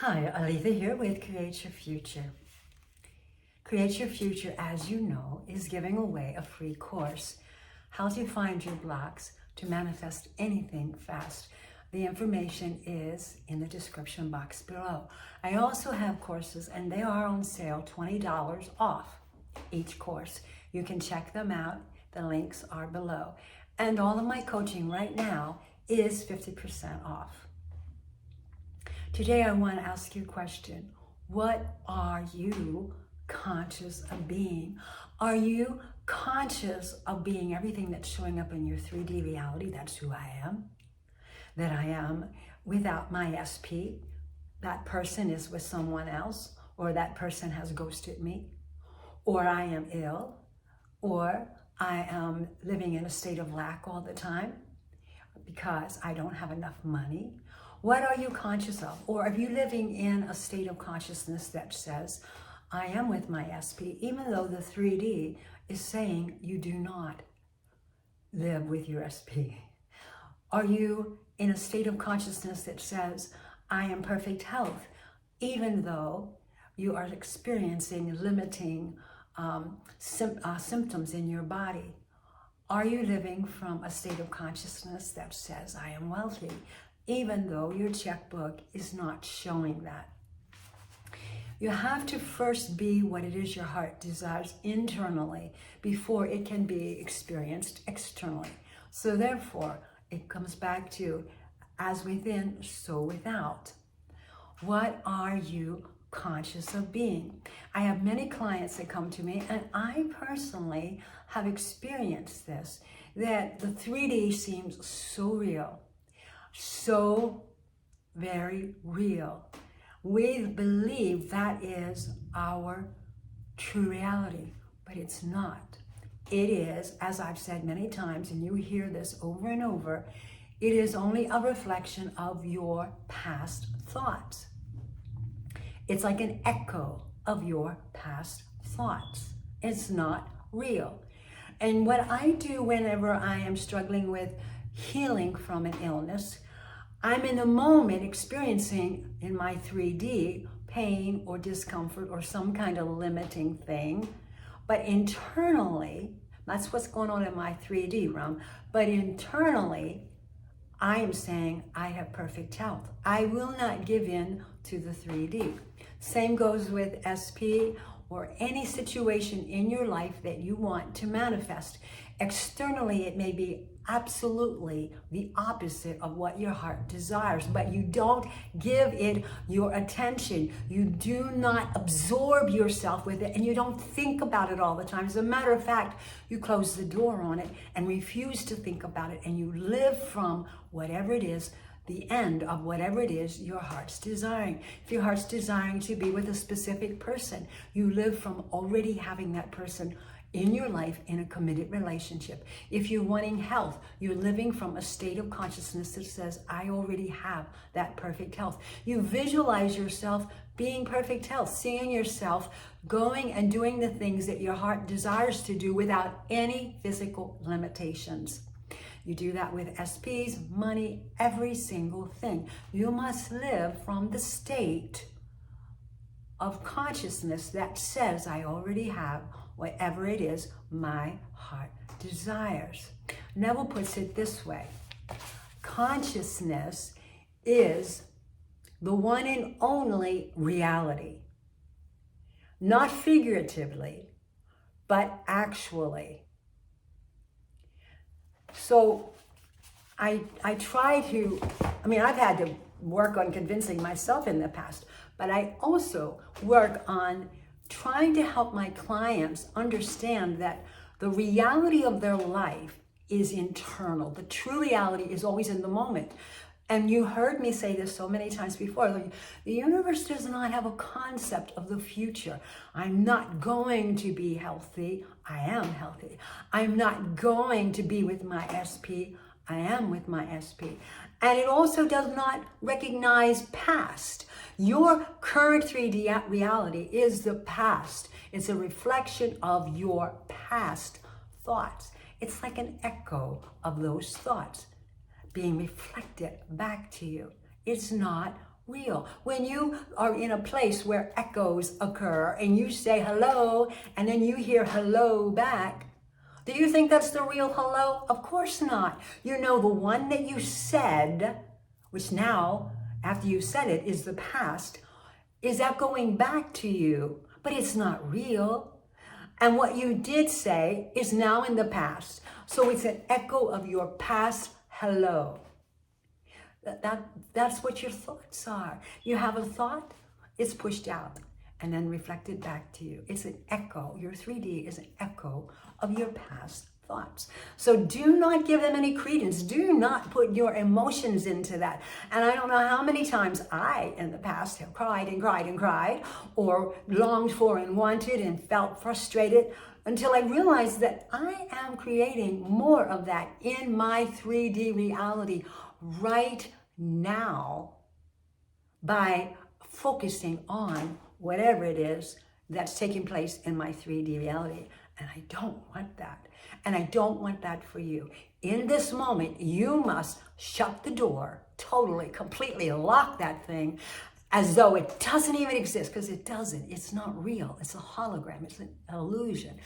Hi, Aletha here with Create Your Future. Create Your Future, as you know, is giving away a free course, How to Find Your Blocks to Manifest Anything Fast. The information is in the description box below. I also have courses, and they are on sale, $20 off each course. You can check them out. The links are below. And all of my coaching right now is 50% off. Today I want to ask you a question. What are you conscious of being? Are you conscious of being everything that's showing up in your 3D reality? That's who I am. That I am without my SP. That person is with someone else, or that person has ghosted me, or I am ill, or I am living in a state of lack all the time because I don't have enough money. What are you conscious of? Or are you living in a state of consciousness that says, I am with my SP, even though the 3D is saying you do not live with your SP? Are you in a state of consciousness that says, I am perfect health, even though you are experiencing limiting symptoms in your body? Are you living from a state of consciousness that says, I am wealthy, even though your checkbook is not showing that? You have to first be what it is your heart desires internally before it can be experienced externally. So therefore, it comes back to, as within, so without. What are you conscious of being? I have many clients that come to me, and I personally have experienced this, that the 3D seems so real. So very real. We believe that is our true reality, but it's not. It is, as I've said many times, and you hear this over and over, it is only a reflection of your past thoughts. It's like an echo of your past thoughts. It's not real. And what I do whenever I am struggling with healing from an illness, I'm in the moment experiencing in my 3D pain or discomfort or some kind of limiting thing. But internally, that's what's going on in my 3D realm. But internally, I am saying I have perfect health. I will not give in to the 3D. Same goes with SP or any situation in your life that you want to manifest. Externally, it may be absolutely the opposite of what your heart desires, but you don't give it your attention. You do not absorb yourself with it, and you don't think about it all the time. As a matter of fact, you close the door on it and refuse to think about it, and you live from whatever it is, the end of whatever it is your heart's desiring. If your heart's desiring to be with a specific person, you live from already having that person in your life in a committed relationship. If you're wanting health, you're living from a state of consciousness that says, I already have that perfect health. You visualize yourself being perfect health, seeing yourself going and doing the things that your heart desires to do without any physical limitations. You do that with SPs, money, every single thing. You must live from the state of consciousness that says, I already have whatever it is my heart desires. Neville puts it this way. Consciousness is the one and only reality. Not figuratively, but actually. So I try to, I've had to work on convincing myself in the past, but I also work on trying to help my clients understand that the reality of their life is internal. The true reality is always in the moment. And you heard me say this so many times before. The universe does not have a concept of the future. I'm not going to be healthy. I am healthy. I'm not going to be with my SP. I am with my SP. And it also does not recognize past. Your current 3D reality is the past. It's a reflection of your past thoughts. It's like an echo of those thoughts being reflected back to you. It's not real. When you are in a place where echoes occur and you say hello and then you hear hello back, do you think that's the real hello? Of course not. You know, the one that you said, which now, after you said it, is the past, is echoing back to you, but it's not real. And what you did say is now in the past. So it's an echo of your past hello. That's what your thoughts are. You have a thought, it's pushed out and then reflected back to you. It's an echo. Your 3D is an echo of your past thoughts. So do not give them any credence. Do not put your emotions into that. And I don't know how many times I, in the past, have cried and cried and cried, or longed for and wanted and felt frustrated, until I realized that I am creating more of that in my 3D reality right now by focusing on whatever it is that's taking place in my 3D reality. And I don't want that. And I don't want that for you. In this moment, you must shut the door, totally, completely lock that thing as though it doesn't even exist, because it doesn't. It's not real. It's a hologram. It's an illusion.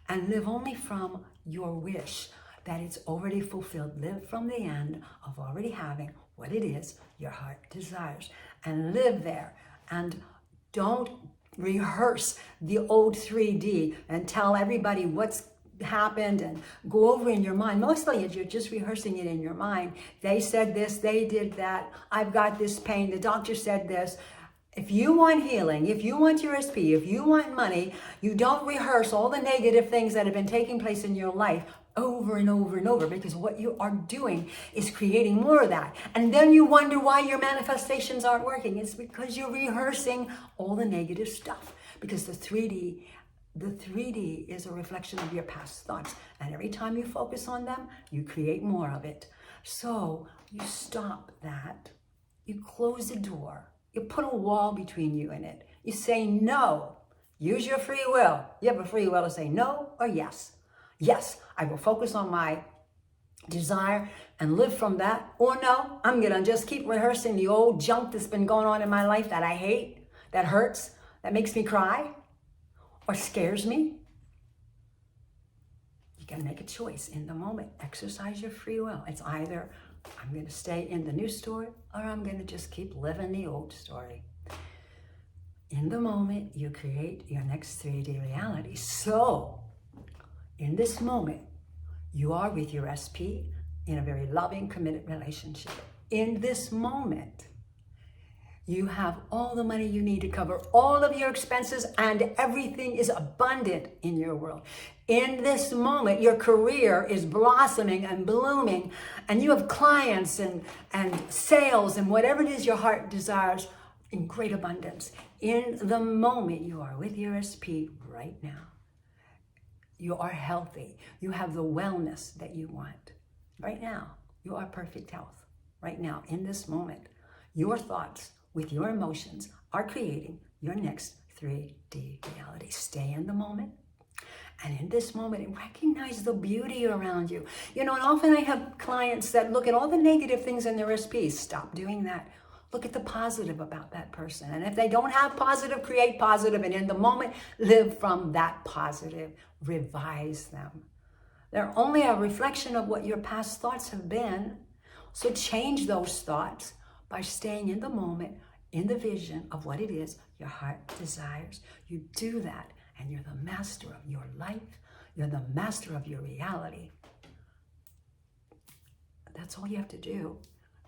And live only from your wish that it's already fulfilled. Live from the end of already having what it is your heart desires. And live there. And don't rehearse the old 3D and tell everybody what's happened and go over in your mind. Mostly you're just rehearsing it in your mind. They said this, they did that, I've got this pain, the doctor said this. If you want healing, if you want your SP, if you want money, you don't rehearse all the negative things that have been taking place in your life over and over and over, because what you are doing is creating more of that. And then you wonder why your manifestations aren't working. It's because you're rehearsing all the negative stuff, because the 3D is a reflection of your past thoughts. And every time you focus on them, you create more of it. So you stop that. You close the door. You put a wall between you and it. You say no. Use your free will. You have a free will to say no or yes. Yes, I will focus on my desire and live from that. Or no, I'm going to just keep rehearsing the old junk that's been going on in my life that I hate, that hurts, that makes me cry, or scares me. You got to make a choice in the moment. Exercise your free will. It's either I'm going to stay in the new story, or I'm going to just keep living the old story. In the moment, you create your next 3D reality. So, in this moment, you are with your SP in a very loving, committed relationship. In this moment, you have all the money you need to cover all of your expenses, and everything is abundant in your world. In this moment, your career is blossoming and blooming, and you have clients and sales and whatever it is your heart desires in great abundance. In the moment, you are with your SP right now. You are healthy. You have the wellness that you want. Right now, you are perfect health. Right now, in this moment, your thoughts with your emotions are creating your next 3D reality. Stay in the moment. And in this moment, recognize the beauty around you. You know, and often I have clients that look at all the negative things in their SPs. Stop doing that. Look at the positive about that person. And if they don't have positive, create positive. And in the moment, live from that positive. Revise them. They're only a reflection of what your past thoughts have been. So change those thoughts by staying in the moment, in the vision of what it is your heart desires. You do that, and you're the master of your life. You're the master of your reality. That's all you have to do.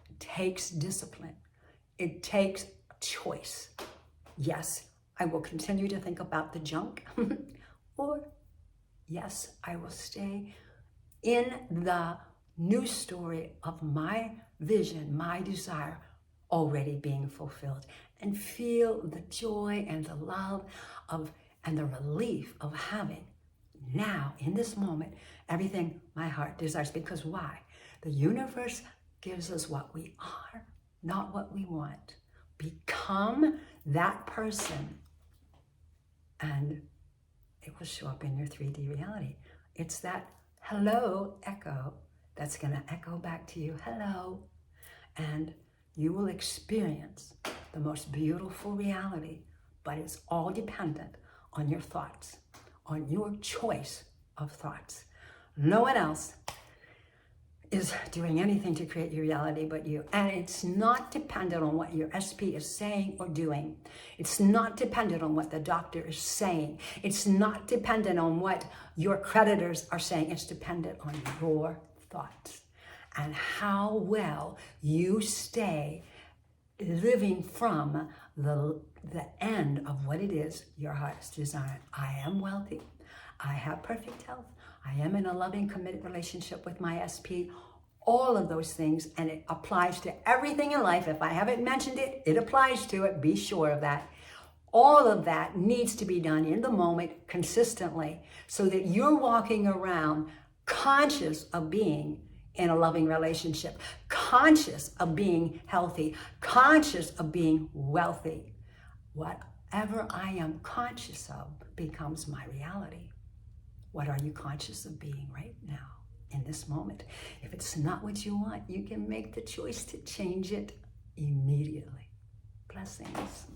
It takes discipline. It takes choice. Yes, I will continue to think about the junk. Or, yes, I will stay in the new story of my vision, my desire, already being fulfilled, and feel the joy and the love of and the relief of having now, in this moment, everything my heart desires. Because why? The universe gives us what we are, not what we want. Become that person, and it will show up in your 3D reality. It's that hello echo that's going to echo back to you, hello, and you will experience the most beautiful reality, but it's all dependent on your thoughts, on your choice of thoughts. No one else is doing anything to create your reality but you. And it's not dependent on what your SP is saying or doing. It's not dependent on what the doctor is saying. It's not dependent on what your creditors are saying. It's dependent on your thoughts and how well you stay living from the end of what it is your heart's desire. I am wealthy. I have perfect health. I am in a loving, committed relationship with my SP. All of those things, and it applies to everything in life. If I haven't mentioned it, it applies to it. Be sure of that. All of that needs to be done in the moment consistently so that you're walking around conscious of being in a loving relationship, conscious of being healthy, conscious of being wealthy. Whatever I am conscious of becomes my reality. What are you conscious of being right now, in this moment? If it's not what you want, you can make the choice to change it immediately. Blessings.